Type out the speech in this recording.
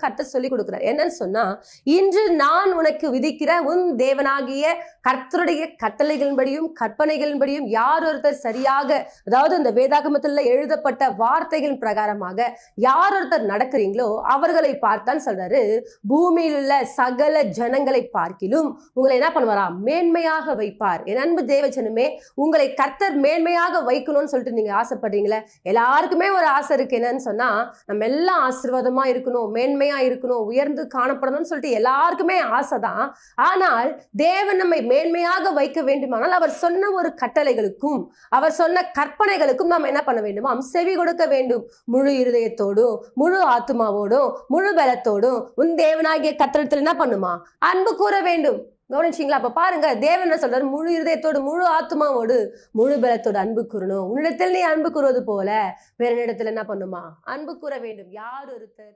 கர்த்தர் சொல்லி கொடுக்கிறார். என்னன்னு சொன்னா, இன்று நான் உனக்கு விதிக்கிற உன் தேவனாகிய கர்த்தருடைய கட்டளைகளின்படியும் கற்பனைகளின்படியும் யார் ஒருத்தர் சரியாக, அதாவது இந்த வேதாகமத்தில் எழுதப்பட்ட வார்த்தைகளின் பிரகாரமாக யார் ஒருத்தர் நடக்கிறீங்களோ அவர்களை பார்த்தான் சொல்றாரு, பூமியில் உள்ள சகல ஜனங்களை பார்க்கிலும் உங்களை என்ன பண்ணுவாரா, மேன்மையாக வைப்பார். என் அன்பு தேவஜனமே, உங்களை கர்த்தர் மேன்மையாக வைக்கணும்னு சொல்லிட்டு நீங்க ஆசைப்படுறீங்களே, எல்லாருக்குமே ஒரு ஆசை இருக்கு. என்னன்னு சொன்னா, நம்ம எல்லாம் ஆசீர்வாதமா இருக்கணும், மேன்மையா இருக்கணும், உயர்ந்து காணப்படணும்னு சொல்லிட்டு எல்லாருக்குமே ஆசைதான். ஆனால் தேவன் நம்மை மேன்மையாக வைக்க வேண்டுமானால் அவர் சொன்ன ஒரு கட்டளைகளுக்கும் அவர் சொன்ன கற்பனைகளுக்கும் நாம் என்ன பண்ண வேண்டுமா, செவி கொடுக்க வேண்டும். முழு இருதயத்தோடும் முழு ஆத்மாவோடும் முழு பலத்தோடும் உன் தேவனாகிய கர்த்தரிடத்தில் என்ன பண்ணுமா, அன்பு கூற வேண்டும். கவனிச்சிங்களா? அப்ப பாருங்க, தேவன் சொல்றாரு, முழு இருதயத்தோடு முழு ஆத்மாவோடு முழு பலத்தோடு அன்பு கூறணும். உன்னிடத்தில் நீ அன்பு கூறுவது போல வேற இடத்துல என்ன பண்ணுமா, அன்பு கூற வேண்டும். யார் ஒருத்தர்